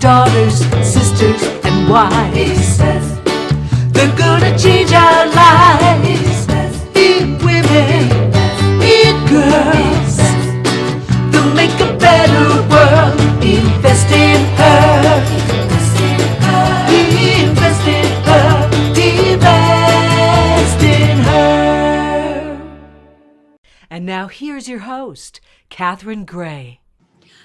daughters, sisters, and wives. They're gonna change our lives. Be women, be girls. They'll make a better world. Invest in her. Invest in her. Invest in her. And now here's your host, Catherine Gray.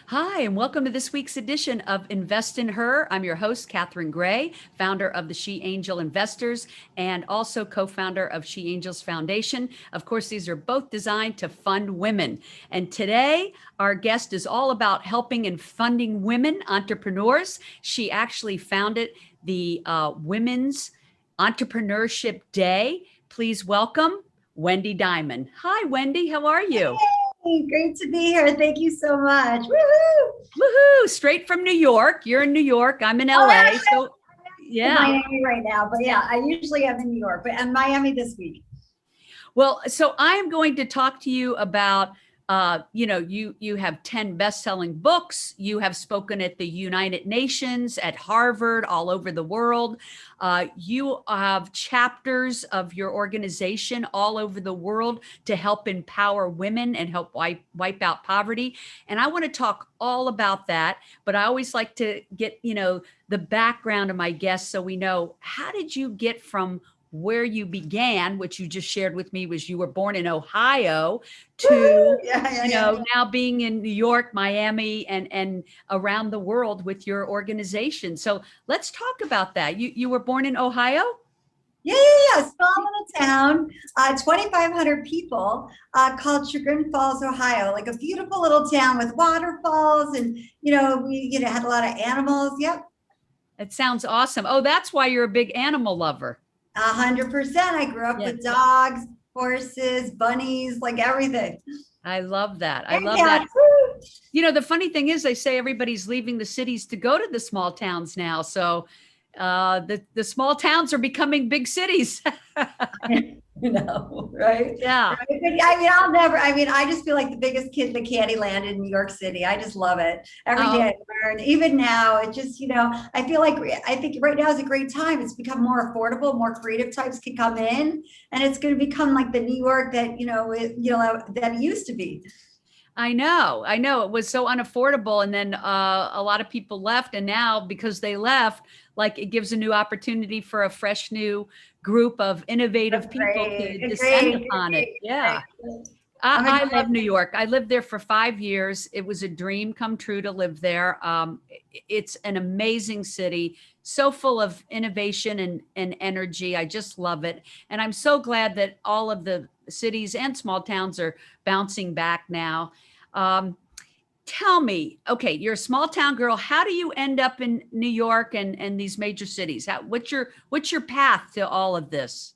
Hi, and welcome to this week's edition of Invest in Her. I'm your host, Catherine Gray, founder of the She Angel Investors and also co-founder of She Angels Foundation. Of course, these are both designed to fund women. And today, our guest is all about helping and funding women entrepreneurs. She actually founded the Women's Entrepreneurship Day. Please welcome Wendy Diamond. Hi, Wendy. How are you? Hey, great to be here. Thank you so much. Woohoo! Woohoo! Straight from New York. You're in New York. I'm in LA. So, yeah. I'm in Miami right now, but yeah, I usually am in New York, but I'm Miami this week. Well, so I'm going to talk to you about, you have 10 best-selling books. You have spoken at the United Nations, at Harvard, all over the world. You have chapters of your organization all over the world to help empower women and help wipe out poverty. And I want to talk all about that, but I always like to get, the background of my guests so we know, how did you get from where you began, which you just shared with me was you were born in Ohio, to now being in New York, Miami, and around the world with your organization. So let's talk about that. You were born in Ohio? Yeah. Small little town, 2,500 people, called Chagrin Falls, Ohio. Like a beautiful little town with waterfalls, and we had a lot of animals. Yep. It sounds awesome. Oh, that's why you're a big animal lover. 100%. I grew up with dogs, horses, bunnies, like everything. I love that. I love that. The funny thing is, they say everybody's leaving the cities to go to the small towns now. So the small towns are becoming big cities. Right? Yeah. Right? I just feel like the biggest kid in the candy land in New York City. I just love it. Every day I learn. Even now, it just, I think right now is a great time. It's become more affordable, more creative types can come in, and it's going to become like the New York that, that it used to be. I know it was so unaffordable. And then a lot of people left. And now because they left, like it gives a new opportunity for a fresh new group of innovative people to descend upon it. Yeah. I love New York. I lived there for 5 years. It was a dream come true to live there. It's an amazing city, so full of innovation and energy. I just love it. And I'm so glad that all of the cities and small towns are bouncing back now. Tell me, okay, you're a small town girl. How do you end up in New York and these major cities? What's your path to all of this?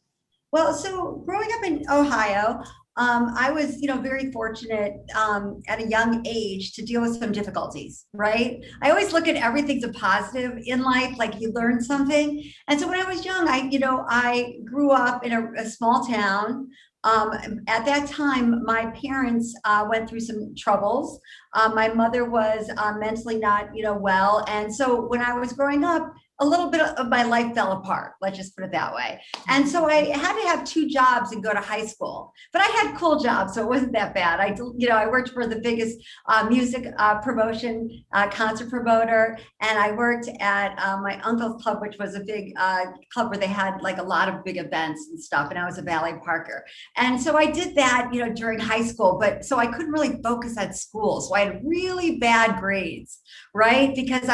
Well, so growing up in Ohio, I was, very fortunate at a young age to deal with some difficulties, right? I always look at everything's a positive in life, like you learn something. And so when I was young, I grew up in a small town. At that time, my parents went through some troubles. My mother was mentally not, well. And so when I was growing up, a little bit of my life fell apart. Let's just put it that way. And so I had to have 2 jobs and go to high school, but I had cool jobs, so it wasn't that bad. I worked for the biggest music promotion, concert promoter, and I worked at my uncle's club, which was a big club where they had like a lot of big events and stuff. And I was a ballet parker. And so I did that, during high school, but so I couldn't really focus on school. So I had really bad grades, right? Because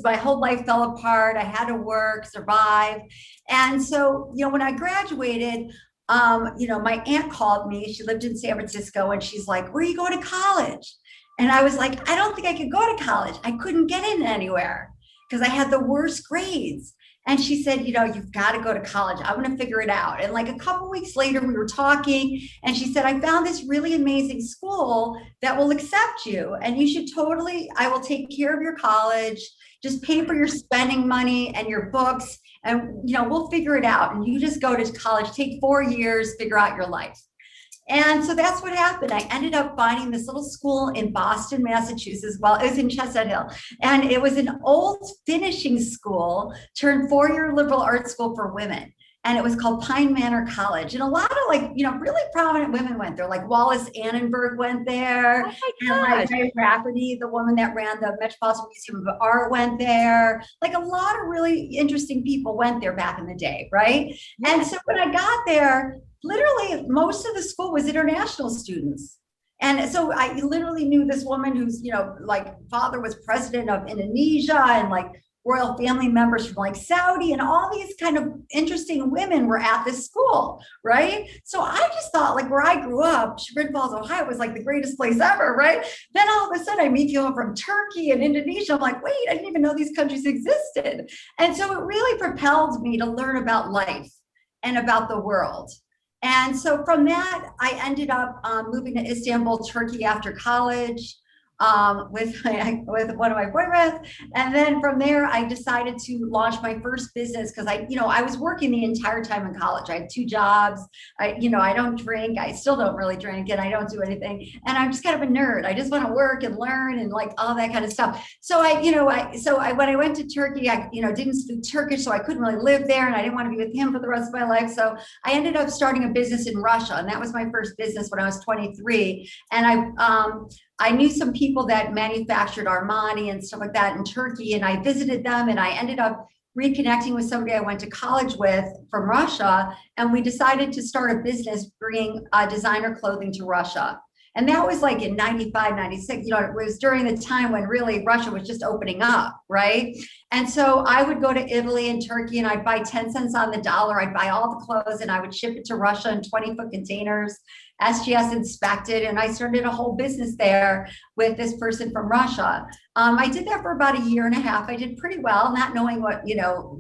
my whole life fell apart. I had to work, survive. And so, when I graduated, my aunt called me. She lived in San Francisco, and she's like, "Where are you going to college?" And I was like, "I don't think I could go to college. I couldn't get in anywhere because I had the worst grades." And she said, "You've got to go to college. I'm going to figure it out." And like a couple weeks later, we were talking, and she said, "I found this really amazing school that will accept you, and I will take care of your college. Just pay for your spending money and your books, and we'll figure it out. And you just go to college, take 4 years, figure out your life." And so that's what happened. I ended up finding this little school in Boston, Massachusetts. Well, it was in Chestnut Hill. And it was an old finishing school turned four-year liberal arts school for women. And it was called Pine Manor College. And a lot of really prominent women went there. Like Wallace Annenberg went there. Oh my And like gosh. Ray Rafferty, the woman that ran the Metropolitan Museum of Art, went there. Like a lot of really interesting people went there back in the day, right? And so when I got there, literally most of the school was international students. And so I literally knew this woman whose, like father was president of Indonesia, and like royal family members from like Saudi, and all these kind of interesting women were at this school, right? So I just thought, like, where I grew up, Chagrin Falls, Ohio, was like the greatest place ever, right? Then all of a sudden I meet people from Turkey and Indonesia. I'm like, wait, I didn't even know these countries existed. And so it really propelled me to learn about life and about the world. And so from that, I ended up moving to Istanbul, Turkey after college. With one of my boyfriends. And then from there, I decided to launch my first business because I was working the entire time in college. I had two jobs. I don't drink. I still don't really drink, and I don't do anything. And I'm just kind of a nerd. I just want to work and learn and like all that kind of stuff. So when I went to Turkey, I didn't speak Turkish, so I couldn't really live there, and I didn't want to be with him for the rest of my life. So I ended up starting a business in Russia, and that was my first business when I was 23. And I knew some people that manufactured Armani and stuff like that in Turkey, and I visited them, and I ended up reconnecting with somebody I went to college with from Russia, and we decided to start a business bringing designer clothing to Russia. And that was like in 95, 96, it was during the time when really Russia was just opening up, right? And so I would go to Italy and Turkey, and I'd buy 10 cents on the dollar. I'd buy all the clothes, and I would ship it to Russia in 20-foot containers, SGS inspected, and I started a whole business there with this person from Russia. I did that for about a year and a half. I did pretty well, not knowing what,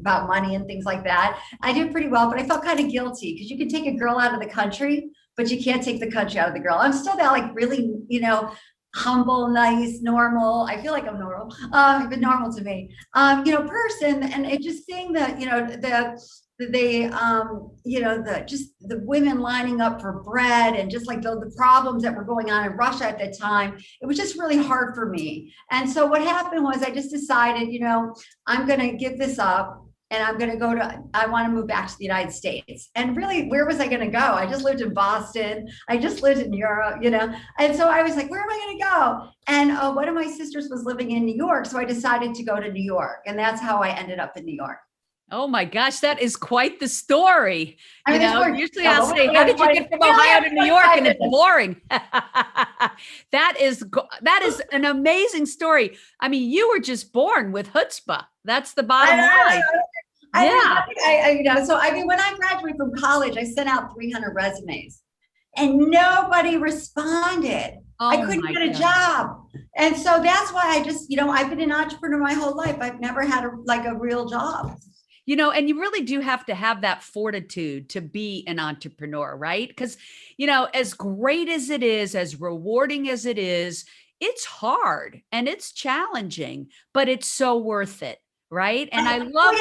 about money and things like that. I did pretty well, but I felt kind of guilty because you can take a girl out of the country, but you can't take the country out of the girl. I'm still that like really, humble, nice, normal. I feel like I'm normal, but normal to me, person. And it just seeing that, the women lining up for bread, and just like the problems that were going on in Russia at that time, it was just really hard for me. And so what happened was I just decided, I'm going to give this up, and I'm going to I want to move back to the United States. And really, where was I going to go? I just lived in Boston. I just lived in Europe, and so I was like, where am I going to go? And one of my sisters was living in New York. So I decided to go to New York, and that's how I ended up in New York. Oh my gosh, that is quite the story. Usually I'll say, how did you get from Yeah, Ohio to New York? And it's minutes. boring. That is an amazing story. I mean, you were just born with chutzpah. That's the bottom line. So when I graduated from college, I sent out 300 resumes, and nobody responded. Oh, I couldn't get a job. And so that's why I just, I've been an entrepreneur my whole life. I've never had a real job. And you really do have to have that fortitude to be an entrepreneur, right? Because, as great as it is, as rewarding as it is, it's hard and it's challenging, but it's so worth it, right? And I look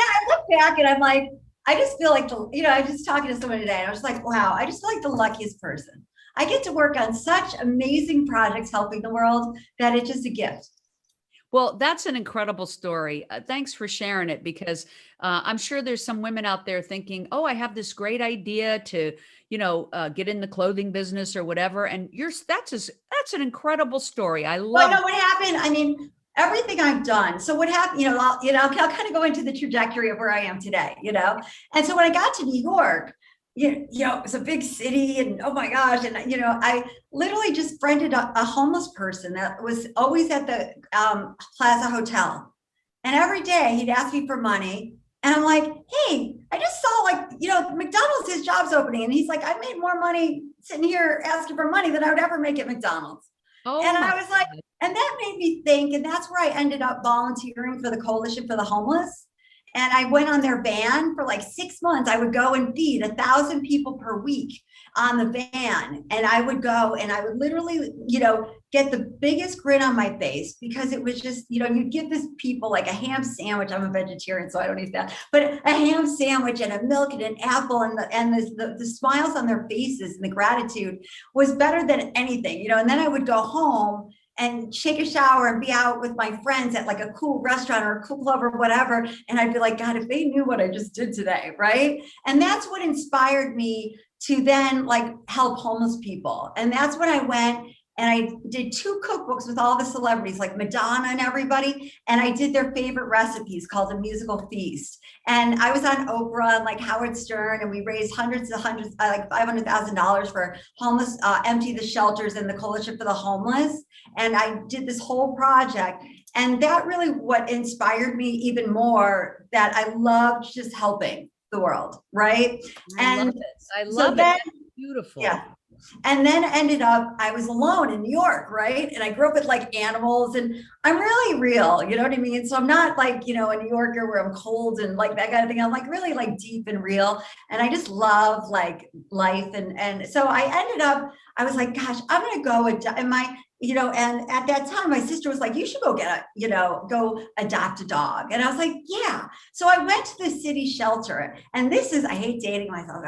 back and I'm like, I just feel like, I was just talking to someone today, and I was like, wow, I just feel like the luckiest person. I get to work on such amazing projects helping the world that it's just a gift. Well, that's an incredible story. Thanks for sharing it, because I'm sure there's some women out there thinking, oh, I have this great idea to, get in the clothing business or whatever. And that's an incredible story. I love. Well, what happened? I mean, everything I've done. So what happened, I'll kind of go into the trajectory of where I am today, And so when I got to New York, it was a big city, and oh my gosh. And, I literally just friended a homeless person that was always at the Plaza Hotel. And every day he'd ask me for money. And I'm like, hey, I just saw McDonald's, his job's opening. And he's like, I made more money sitting here asking for money than I would ever make at McDonald's. Oh, and I was like, and that made me think. And that's where I ended up volunteering for the Coalition for the Homeless. and I went on their van for like 6 months. I would go and feed 1,000 people per week on the van. And I would go and I would literally, get the biggest grin on my face, because it was just, you give this people like a ham sandwich. I'm a vegetarian, so I don't eat that, but a ham sandwich and a milk and an apple, and the smiles on their faces and the gratitude was better than anything, and then I would go home and take a shower and be out with my friends at like a cool restaurant or a cool club or whatever. And I'd be like, God, if they knew what I just did today, right? And that's what inspired me to then like help homeless people. And that's when I went and I did 2 cookbooks with all the celebrities like Madonna and everybody. And I did their favorite recipes called A Musical Feast. And I was on Oprah and like Howard Stern, and we raised hundreds, like $500,000 for homeless, empty the shelters and the Coalition for the Homeless. And I did this whole project. And that really what inspired me even more, that I loved just helping the world, right? I love it. That's beautiful. Yeah. And then ended up, I was alone in New York, right? And I grew up with like animals, and I'm really real, you know what I mean? So I'm not like, a New Yorker where I'm cold and like that kind of thing. I'm like really like deep and real. And I just love like life. And so I ended up, I was like, gosh, I'm going to go and and at that time, my sister was like, you should go go adopt a dog. And I was like, yeah. So I went to the city shelter, and this is, I hate dating myself.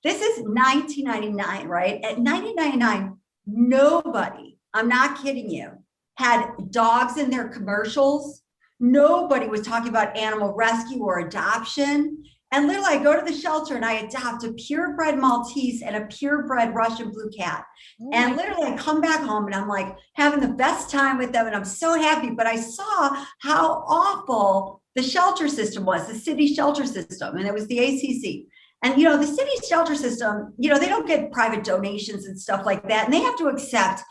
This is 1999, right? At 1999, nobody, I'm not kidding you, had dogs in their commercials. Nobody was talking about animal rescue or adoption. And literally, I go to the shelter and I adopt a purebred Maltese and a purebred Russian blue cat. And literally, I come back home and I'm like having the best time with them, and I'm so happy. But I saw how awful the shelter system was, the city shelter system, and it was the ACC. And the city shelter system, they don't get private donations and stuff like that, and they have to accept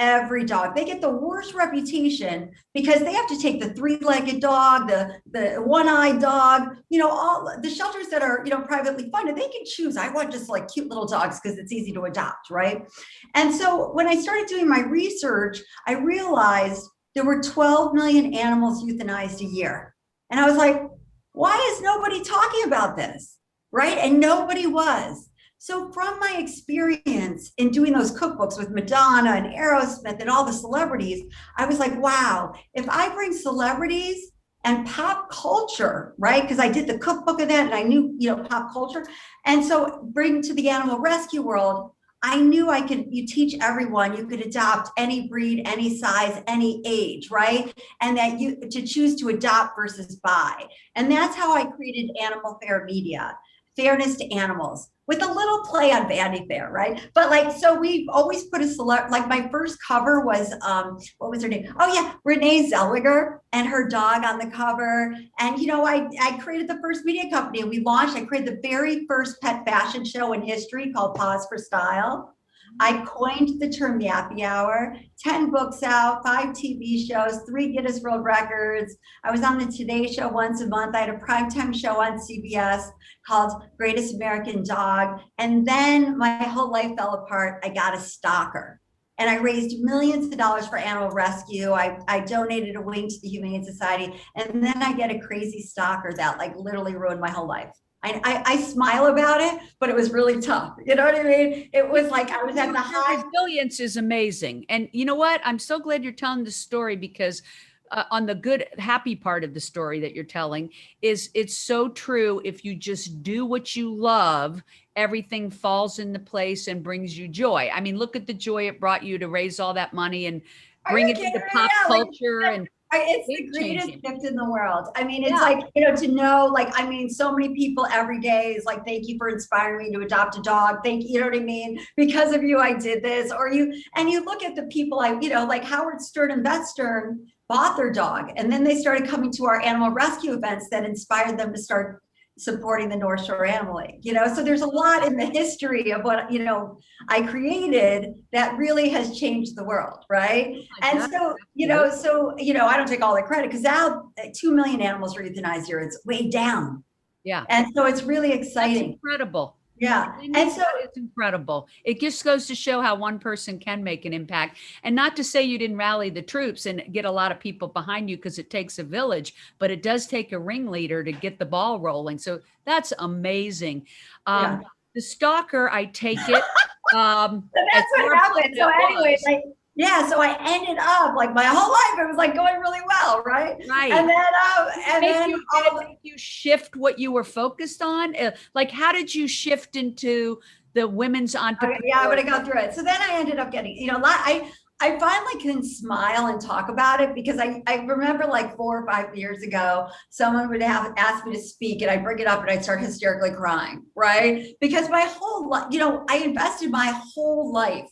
every dog. They get the worst reputation because they have to take the 3-legged dog, the one-eyed dog, all the shelters that are, privately funded, they can choose. I want just like cute little dogs because it's easy to adopt, right? And so when I started doing my research, I realized there were 12 million animals euthanized a year. And I was like, why is nobody talking about this, right? And nobody was. So from my experience in doing those cookbooks with Madonna and Aerosmith and all the celebrities, I was like, wow, if I bring celebrities and pop culture, right? Because I did the cookbook of that and I knew, pop culture. And so bring to the animal rescue world, I knew you teach everyone, you could adopt any breed, any size, any age, right? And that to choose to adopt versus buy. And that's how I created Animal Fair Media, fairness to animals, with a little play on Vanity Fair, right? But so we always put a like my first cover was, what was her name? Oh yeah, Renee Zellweger and her dog on the cover. And I created the first media company, and I created the very first pet fashion show in history called Pause for Style. I coined the term Yappy Hour, 10 books out, 5 TV shows, 3 Guinness World Records. I was on the Today Show once a month. I had a primetime show on CBS called Greatest American Dog. And then my whole life fell apart. I got a stalker. And I raised millions of dollars for animal rescue. I donated a wing to the Humane Society. And then I get a crazy stalker that like literally ruined my whole life. I smile about it, but it was really tough. You know what I mean? It was like I was at the high. Resilience is amazing. And you know what? I'm so glad you're telling this story, because on the good, happy part of the story that you're telling is it's so true. If you just do what you love, everything falls into place and brings you joy. I mean, look at the joy it brought you to raise all that money and bring it into pop culture. And it's the greatest gift in the world. I mean, it's like, to know, so many people every day is like, thank you for inspiring me to adopt a dog. Thank you. You know what I mean? Because of you, I did this. Or you look at the people like Howard Stern and Beth Stern bought their dog. And then they started coming to our animal rescue events that inspired them to start supporting the North Shore Animal League, so there's a lot in the history of what, I created that really has changed the world. Right. And so, I don't take all the credit, because now 2 million animals are euthanized here. It's way down. Yeah. And so it's really exciting. That's incredible. Yeah. And And so, it's incredible. It just goes to show how one person can make an impact. And not to say you didn't rally the troops and get a lot of people behind you, because it takes a village, but it does take a ringleader to get the ball rolling. So that's amazing. yeah. The stalker, I take it, So as that's what horrible happened. as So it anyway, was, like, yeah, so I ended up like my whole life, it was like going really well, right? right. And then, and then Did it make you shift what you were focused on? Like, how did you shift into the women's entrepreneur? yeah, I'm gonna go through it. So then I ended up getting, I finally can smile and talk about it because I remember like 4 or 5 years ago, someone would have asked me to speak and I'd bring it up and I'd start hysterically crying, right? Because my whole life, I invested my whole life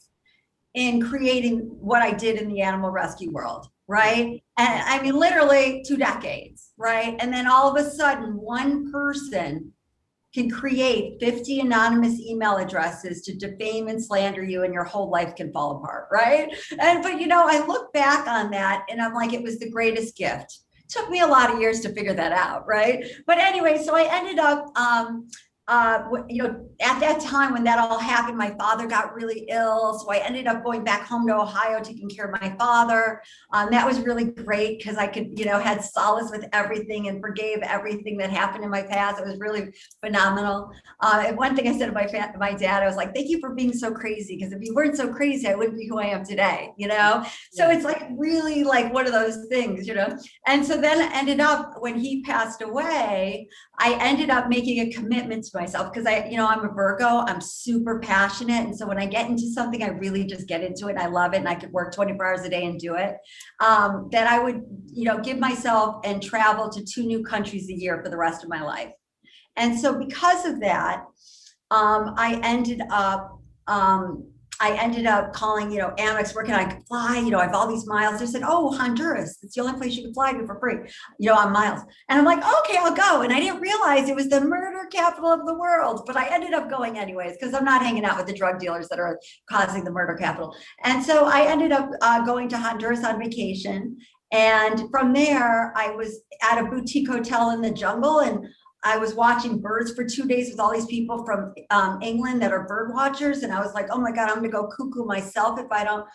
in creating what I did in the animal rescue world, right? And I mean, literally 2 decades, right? And then all of a sudden, one person can create 50 anonymous email addresses to defame and slander you, and your whole life can fall apart, right? But I look back on that and I'm like, it was the greatest gift. It took me a lot of years to figure that out, right? But anyway, so I ended up at that time when that all happened, my father got really ill. So I ended up going back home to Ohio, taking care of my father. That was really great because I could, had solace with everything and forgave everything that happened in my past. It was really phenomenal. And one thing I said to my dad, I was like, thank you for being so crazy. Because if you weren't so crazy, I wouldn't be who I am today, So it's like really like one of those things, And so then it ended up when he passed away, I ended up making a commitment to myself because I'm a Virgo. I'm super passionate. And so when I get into something, I really just get into it and I love it and I could work 24 hours a day and do it. That I would, give myself and travel to 2 new countries a year for the rest of my life. And so because of that, I ended up calling, Amex, where can I fly? I have all these miles. They said, oh, Honduras. It's the only place you can fly to for free, on miles. And I'm like, okay, I'll go. And I didn't realize it was the murder capital of the world, but I ended up going anyways, because I'm not hanging out with the drug dealers that are causing the murder capital. And so I ended up going to Honduras on vacation. And from there, I was at a boutique hotel in the jungle, and I was watching birds for 2 days with all these people from England that are bird watchers. And I was like, oh my God, I'm gonna go cuckoo myself if I don't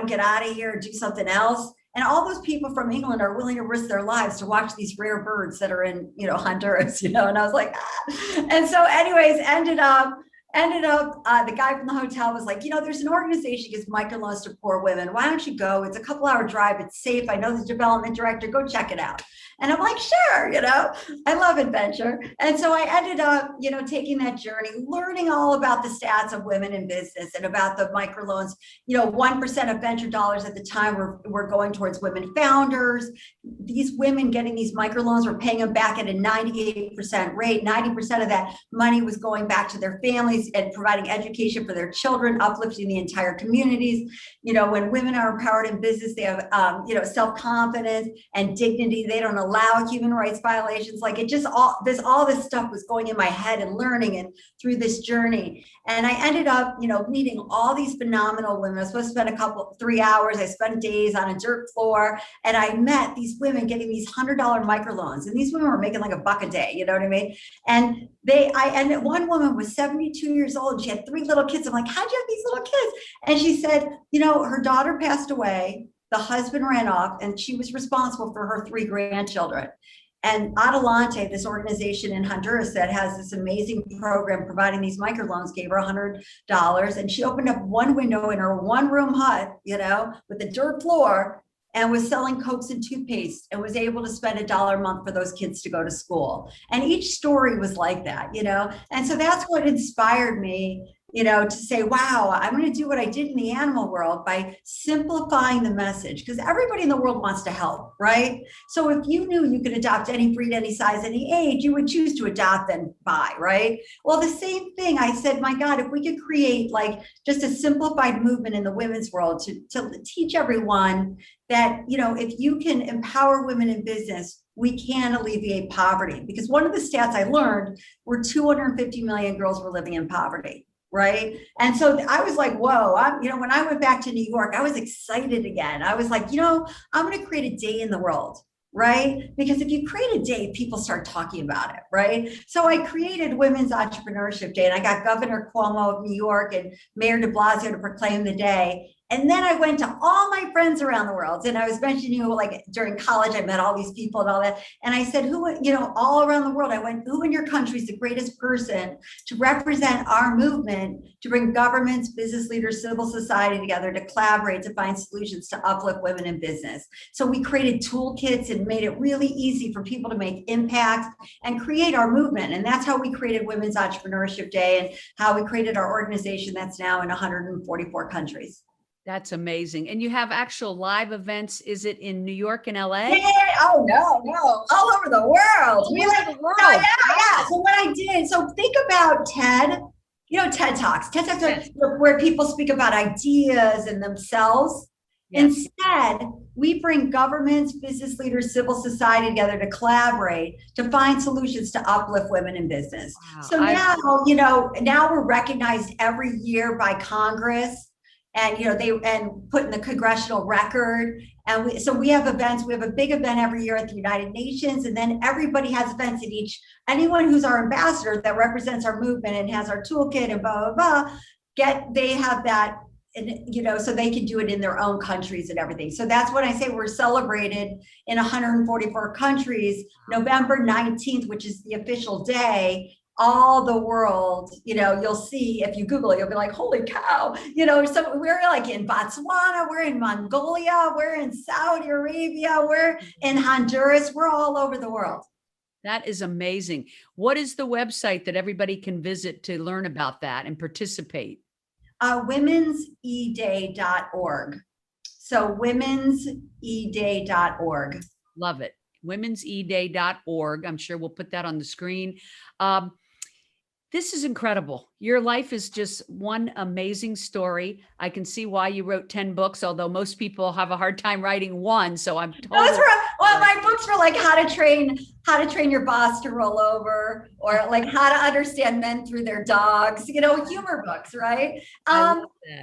get out of here and do something else. And all those people from England are willing to risk their lives to watch these rare birds that are in, Honduras, and I was like, ah. And so anyways, ended up the guy from the hotel was like, there's an organization that gives microloans to poor women. Why don't you go? It's a couple-hour drive. It's safe. I know the development director. Go check it out. And I'm like, sure, I love adventure. And so I ended up, taking that journey, learning all about the stats of women in business and about the microloans. 1% of venture dollars at the time were going towards women founders. These women getting these microloans were paying them back at a 98% rate. 90% of that money was going back to their families and providing education for their children, uplifting the entire communities. When women are empowered in business, they have, self-confidence and dignity. They don't allow human rights violations. Like all this stuff was going in my head and learning and through this journey. And I ended up, meeting all these phenomenal women. I was supposed to spend 3 hours. I spent days on a dirt floor, and I met these women getting these $100 microloans. And these women were making like $1 a day, you know what I mean? And one woman was 72 years old. She had 3 little kids. I'm like, how'd you have these little kids? And she said, her daughter passed away. The husband ran off, and she was responsible for her 3 grandchildren. And Adelante, this organization in Honduras that has this amazing program providing these microloans, gave her $100. And she opened up one window in her 1-room hut, with a dirt floor, and was selling Cokes and toothpaste, and was able to spend $1 a month for those kids to go to school. And each story was like that, And so that's what inspired me, to say, wow, I'm going to do what I did in the animal world by simplifying the message, because everybody in the world wants to help, right? So if you knew you could adopt any breed, any size, any age, you would choose to adopt and buy, right? Well, the same thing, I said, my God, if we could create like just a simplified movement in the women's world to teach everyone that, if you can empower women in business, we can alleviate poverty. Because one of the stats I learned were 250 million girls were living in poverty. Right. And so I was like, whoa, when I went back to New York, I was excited again. I was like, I'm going to create a day in the world right? Because if you create a day, people start talking about it, right? So I created Women's Entrepreneurship Day, and I got Governor Cuomo of New York and Mayor de Blasio to proclaim the day. And then I went to all my friends around the world. And I was mentioning you, like during college, I met all these people and all that. And I said, who, all around the world, I went, who in your country is the greatest person to represent our movement to bring governments, business leaders, civil society together to collaborate to find solutions to uplift women in business. So we created toolkits and made it really easy for people to make impact and create our movement. And that's how we created Women's Entrepreneurship Day and how we created our organization that's now in 144 countries. That's amazing. And you have actual live events. Is it in New York and LA? Yeah. Oh, no. All over the world. All over the world. Yeah. So what I did, so think about TED, TED Talks. TED Talks are where people speak about ideas and themselves. Yes. Instead, we bring governments, business leaders, civil society together to collaborate to find solutions to uplift women in business. Wow. So now we're recognized every year by Congress. And and put in the congressional record, and we have events. We have a big event every year at the United Nations, and then everybody has events at each. Anyone who's our ambassador that represents our movement and has our toolkit and blah blah blah. They have that, and so they can do it in their own countries and everything. So that's when I say we're celebrated in 144 countries. November 19th, which is the official day. All the world, you'll see, if you Google it, you'll be like, holy cow, so we're like in Botswana, we're in Mongolia, we're in Saudi Arabia, we're in Honduras, we're all over the world. That is amazing. What is the website that everybody can visit to learn about that and participate? womenseday.org. So womenseday.org. Love it. womenseday.org. I'm sure we'll put that on the screen. This is incredible. Your life is just one amazing story. I can see why you wrote 10 books, although most people have a hard time writing one. So I'm totally. My books were like how to train your boss to roll over, or like how to understand men through their dogs, humor books, right?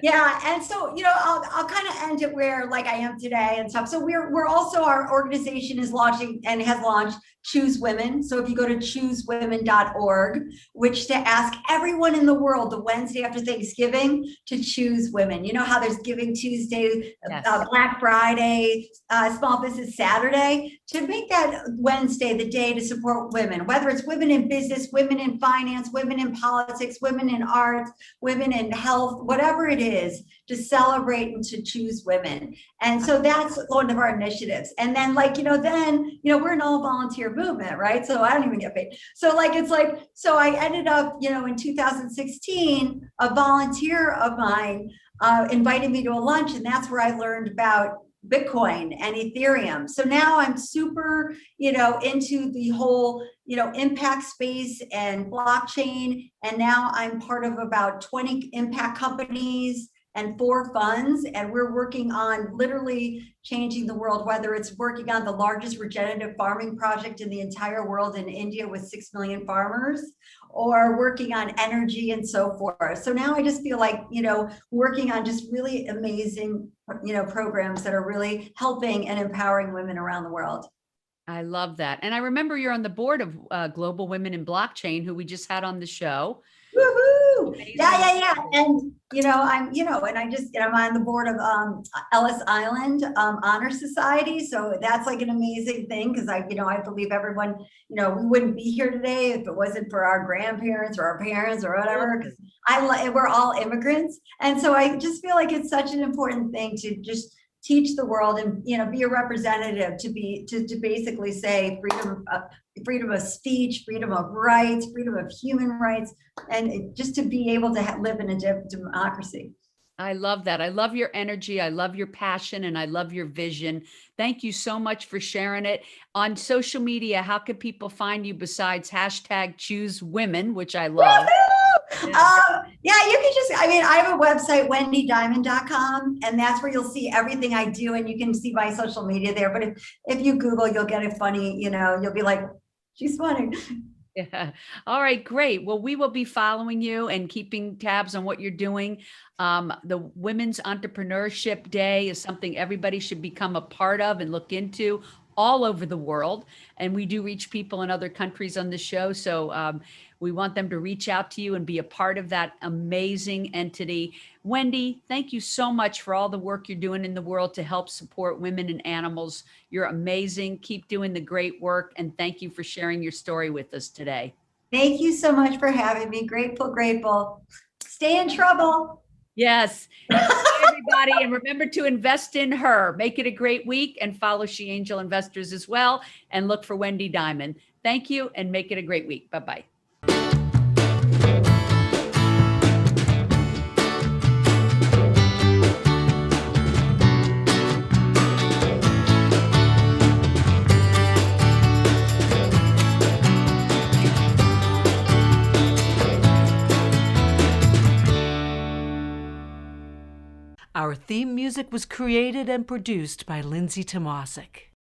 Yeah. And so, I'll kind of end it where like I am today and stuff. So we're also, our organization is launching and has launched Choose Women. So if you go to choosewomen.org, which to ask everyone in the world the Wednesday after Thanksgiving to choose women. You know how there's Giving Tuesday, yes. Black Friday, Small Business Saturday, to make that Wednesday the day to support women, whether it's women in business, women in finance, women in politics, women in arts, women in health, whatever it is, to celebrate and to choose women. And so that's one of our initiatives. And then we're an all volunteer movement, right? So I don't even get paid. So so I ended up, in 2016, a volunteer of mine invited me to a lunch, and that's where I learned about Bitcoin and Ethereum. So now I'm super, into the whole, impact space and blockchain. And now I'm part of about 20 impact companies and 4 funds. And we're working on literally changing the world, whether it's working on the largest regenerative farming project in the entire world in India with 6 million farmers, or working on energy and so forth. So now I just feel like, working on just really amazing, programs that are really helping and empowering women around the world. I love that. And I remember you're on the board of Global Women in Blockchain, who we just had on the show. Woohoo! Yeah. And I'm on the board of Ellis Island Honor Society. So that's like an amazing thing, because I believe everyone, we wouldn't be here today if it wasn't for our grandparents or our parents or whatever, because we're all immigrants. And so I just feel like it's such an important thing to just teach the world and, be a representative to basically say freedom of speech, freedom of rights, freedom of human rights, and just to be able to live in a democracy. I love that. I love your energy. I love your passion, and I love your vision. Thank you so much for sharing it. On social media, how can people find you besides #ChooseWomen, which I love? You can just, I have a website, wendydiamond.com, and that's where you'll see everything I do, and you can see my social media there. But if you Google, you'll get it funny, you'll be like, she's funny. Yeah. All right, great. Well, we will be following you and keeping tabs on what you're doing. The Women's Entrepreneurship Day is something everybody should become a part of and look into. all over the world. And we do reach people in other countries on the show. So we want them to reach out to you and be a part of that amazing entity. Wendy, thank you so much for all the work you're doing in the world to help support women and animals. You're amazing. Keep doing the great work. And thank you for sharing your story with us today. Thank you so much for having me. Grateful, grateful. Stay in trouble. Yes. Bye, everybody. And remember to invest in her. Make it a great week and follow She Angel Investors as well. And look for Wendy Diamond. Thank you and make it a great week. Bye-bye. Our theme music was created and produced by Lindsay Tomasic.